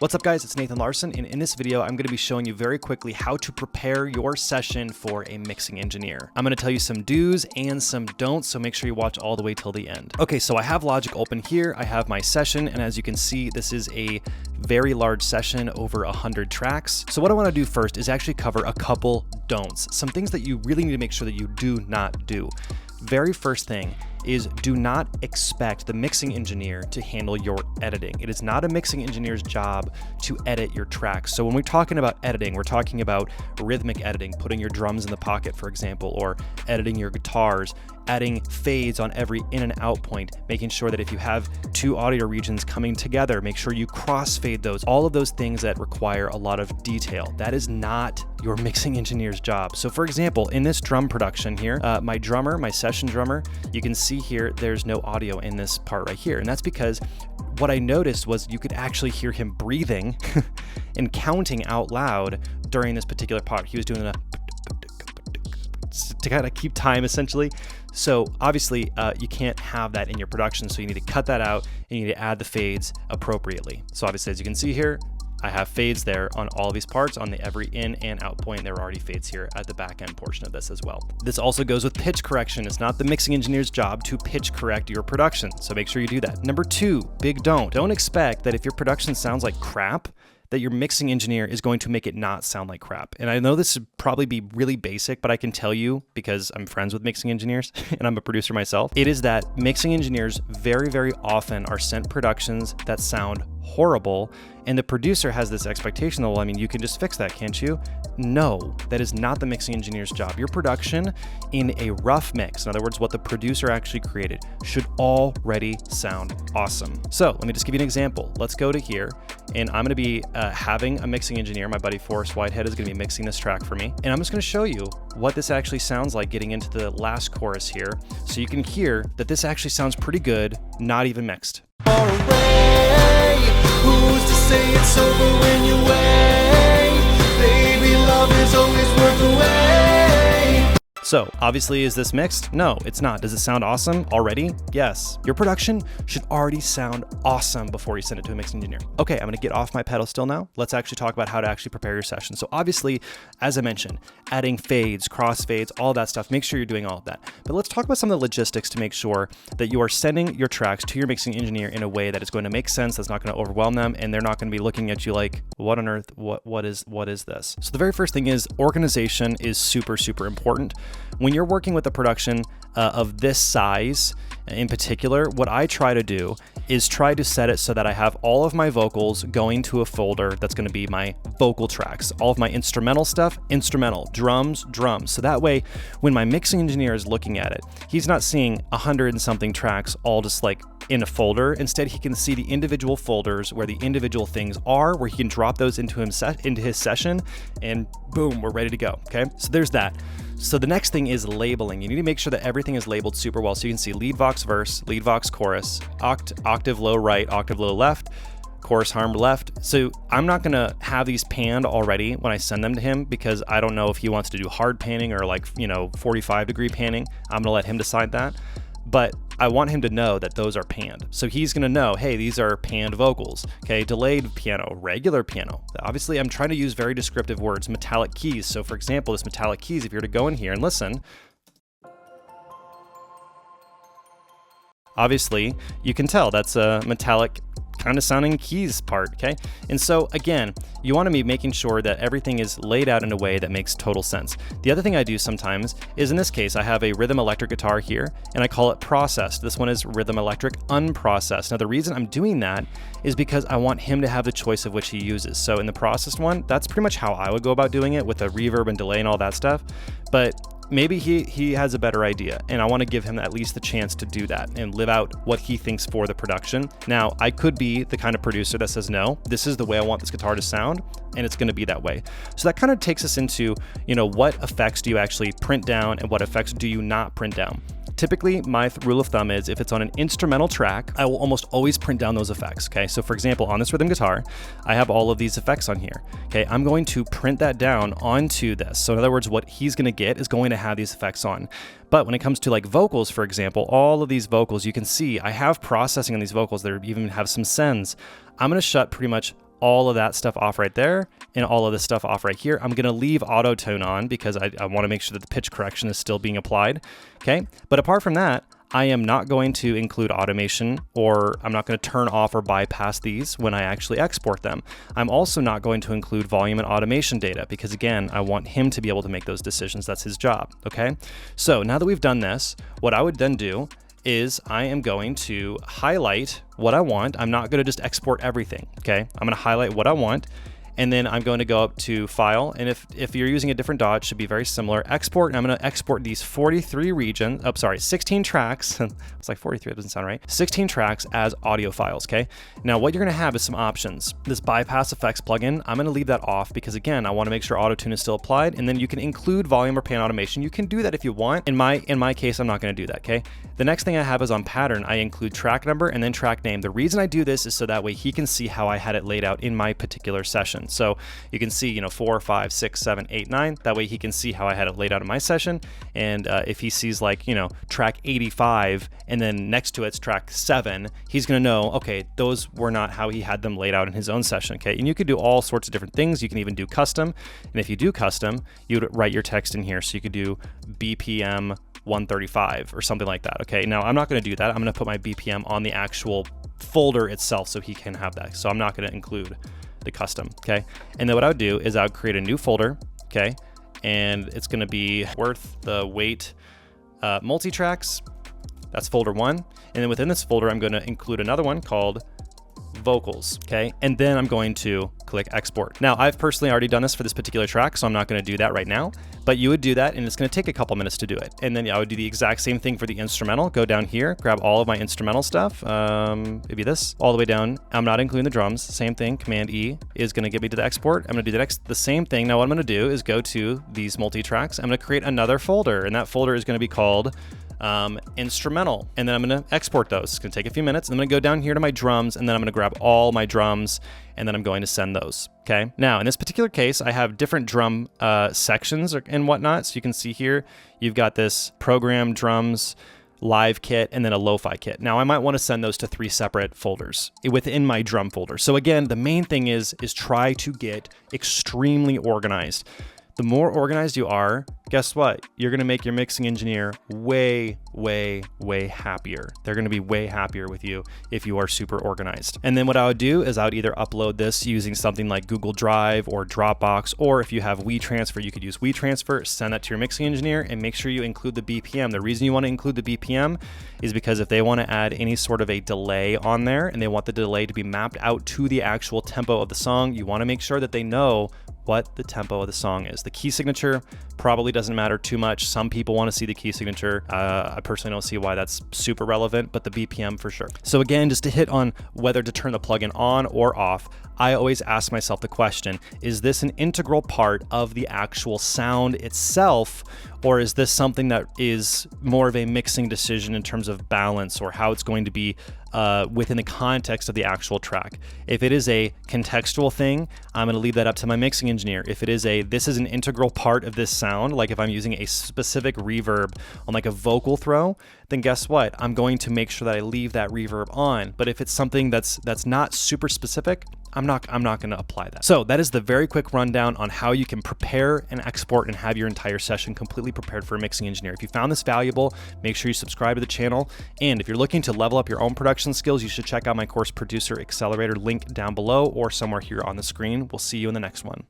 What's up guys, it's Nathan Larsen, and in this video I'm going to be showing you very quickly how to prepare your session for a mixing engineer. I'm going to tell you some do's and some don'ts, so make sure you watch all the way till the end. Okay, so I have Logic open here, I have my session, and as you can see this is a very large session, over 100 tracks. So what I want to do first is actually cover a couple don'ts, some things that you really need to make sure that you do not do. Very first thing is do not expect the mixing engineer to handle your editing. It is not a mixing engineer's job to edit your tracks. So when we're talking about editing, we're talking about rhythmic editing, putting your drums in the pocket, for example, or editing your guitars, adding fades on every in and out point, making sure that if you have two audio regions coming together, make sure you crossfade those, all of those things that require a lot of detail. That is not your mixing engineer's job. So for example, in this drum production here, my drummer, my session drummer, you can see here, there's no audio in this part right here. And that's because what I noticed was you could actually hear him breathing and counting out loud during this particular part. He was doing a to kind of keep time essentially. So obviously you can't have that in your production, so you need to cut that out and you need to add the fades appropriately. So obviously as you can see here, I have fades there on all of these parts. On the every in and out point, there are already fades here at the back end portion of this as well. This also goes with pitch correction. It's not the mixing engineer's job to pitch correct your production, so make sure you do that. Number two, big don't expect that if your production sounds like crap, that your mixing engineer is going to make it not sound like crap. And I know this would probably be really basic, but I can tell you, because I'm friends with mixing engineers and I'm a producer myself, it is that mixing engineers very, very often are sent productions that sound horrible, and the producer has this expectation that, well, I mean, you can just fix that, can't you? No, that is not the mixing engineer's job. Your production in a rough mix, in other words, what the producer actually created, should already sound awesome. So let me just give you an example. Let's go to here, and I'm gonna be having a mixing engineer. My buddy Forrest Whitehead is gonna be mixing this track for me, and I'm just gonna show you what this actually sounds like getting into the last chorus here, so you can hear that this actually sounds pretty good, not even mixed. Who's to say it's over when you wait? Baby, love is always worth the wait. So obviously, is this mixed? No, it's not. Does it sound awesome already? Yes. Your production should already sound awesome before you send it to a mixing engineer. Okay, I'm gonna get off my pedal still now. Let's actually talk about how to actually prepare your session. So obviously, as I mentioned, adding fades, crossfades, all that stuff, make sure you're doing all of that. But let's talk about some of the logistics to make sure that you are sending your tracks to your mixing engineer in a way that is going to make sense, that's not gonna overwhelm them, and they're not gonna be looking at you like, what on earth, what is this? So the very first thing is organization is super, super important. When you're working with a production of this size in particular, what I try to do is try to set it so that I have all of my vocals going to a folder that's going to be my vocal tracks. All of my instrumental stuff, instrumental, drums, drums. So that way, when my mixing engineer is looking at it, he's not seeing 100 and something tracks all just like in a folder. Instead, he can see the individual folders where the individual things are, where he can drop those into his session, and boom, we're ready to go. Okay, so there's that. So the next thing is labeling. You need to make sure that everything is labeled super well. So you can see lead vox verse, lead vox chorus, octave low right, octave low left, chorus harm left. So I'm not gonna have these panned already when I send them to him, because I don't know if he wants to do hard panning or like, 45-degree panning. I'm gonna let him decide that. But I want him to know that those are panned. So he's gonna know, hey, these are panned vocals, okay? Delayed piano, regular piano. Obviously, I'm trying to use very descriptive words, metallic keys. So for example, this metallic keys, if you were to go in here and listen, obviously you can tell that's a metallic kind of sounding keys part, okay? And so again, you want to be making sure that everything is laid out in a way that makes total sense. The other thing I do sometimes is, in this case, I have a rhythm electric guitar here, and I call it processed. This one is rhythm electric unprocessed. Now the reason I'm doing that is because I want him to have the choice of which he uses. So in the processed one, that's pretty much how I would go about doing it, with a reverb and delay and all that stuff. But maybe he has a better idea, and I want to give him at least the chance to do that and live out what he thinks for the production. Now, I could be the kind of producer that says, no, this is the way I want this guitar to sound, and it's going to be that way. So that kind of takes us into, what effects do you actually print down and what effects do you not print down? Typically, my rule of thumb is if it's on an instrumental track, I will almost always print down those effects, okay? So for example, on this rhythm guitar, I have all of these effects on here, okay? I'm going to print that down onto this. So in other words, what he's gonna get is going to have these effects on. But when it comes to like vocals, for example, all of these vocals, you can see I have processing on these vocals that even have some sends. I'm gonna shut pretty much all of that stuff off right there and all of this stuff off right here. I'm gonna leave auto tune on because I wanna make sure that the pitch correction is still being applied, okay? But apart from that, I am not going to include automation, or I'm not going to turn off or bypass these when I actually export them. I'm also not going to include volume and automation data because, again, I want him to be able to make those decisions. That's his job, okay? So now that we've done this, what I would then do is I am going to highlight what I want. I'm not going to just export everything, okay? I'm going to highlight what I want, and then I'm going to go up to File, and if you're using a different DAW, it should be very similar. Export, and I'm going to export these 16 tracks. It's like 43, that doesn't sound right. 16 tracks as audio files, okay? Now, what you're going to have is some options. This bypass effects plugin, I'm going to leave that off because, again, I want to make sure auto-tune is still applied, and then you can include volume or pan automation. You can do that if you want. In my case, I'm not going to do that, okay? The next thing I have is on pattern, I include track number and then track name. The reason I do this is so that way he can see how I had it laid out in my particular session. So you can see, 4, 5, 6, 7, 8, 9. That way he can see how I had it laid out in my session. And if he sees like, track 85 and then next to it's track 7, he's going to know, okay, those were not how he had them laid out in his own session. Okay. And you could do all sorts of different things. You can even do custom. And if you do custom, you would write your text in here. So you could do BPM 135 or something like that. Okay. Now I'm not going to do that. I'm going to put my BPM on the actual folder itself so he can have that. So I'm not going to include the custom. Okay. And then what I would do is I would create a new folder. Okay. And it's going to be worth the wait multi-tracks. That's folder 1. And then within this folder, I'm going to include another one called vocals. Okay. And then I'm going to click export. Now I've personally already done this for this particular track, so I'm not going to do that right now, but you would do that and it's going to take a couple minutes to do it. And then I would do the exact same thing for the instrumental. Go down here, grab all of my instrumental stuff. Maybe this all the way down. I'm not including the drums. Same thing. Command E is going to get me to the export. I'm going to do the same thing. Now what I'm going to do is go to these multi-tracks. I'm going to create another folder, and that folder is going to be called instrumental, and then I'm going to export those. It's going to take a few minutes, and I'm going to go down here to my drums, and then I'm going to grab all my drums, and then I'm going to send those. Okay. Now in this particular case, I have different drum sections and whatnot. So you can see here, you've got this program drums, live kit, and then a lo-fi kit. Now I might want to send those to 3 separate folders within my drum folder. So again, the main thing is try to get extremely organized. The more organized you are, guess what? You're going to make your mixing engineer way, way, way happier. They're going to be way happier with you if you are super organized. And then what I would do is I would either upload this using something like Google Drive or Dropbox, or if you have WeTransfer, you could use WeTransfer, send that to your mixing engineer, and make sure you include the BPM. The reason you want to include the BPM is because if they want to add any sort of a delay on there and they want the delay to be mapped out to the actual tempo of the song, you want to make sure that they know what the tempo of the song is. The key signature probably doesn't matter too much. Some people want to see the key signature. I personally don't see why that's super relevant, but the BPM for sure. So again, just to hit on whether to turn the plugin on or off, I always ask myself the question, is this an integral part of the actual sound itself, or is this something that is more of a mixing decision in terms of balance or how it's going to be within the context of the actual track? If it is a contextual thing, I'm going to leave that up to my mixing engineer. If it is this is an integral part of this sound, like if I'm using a specific reverb on like a vocal throw, then guess what? I'm going to make sure that I leave that reverb on. But if it's something that's not super specific, I'm not going to apply that. So that is the very quick rundown on how you can prepare and export and have your entire session completely prepared for a mixing engineer. If you found this valuable, make sure you subscribe to the channel. And if you're looking to level up your own production skills, you should check out my course Producer Accelerator, link down below or somewhere here on the screen. We'll see you in the next one.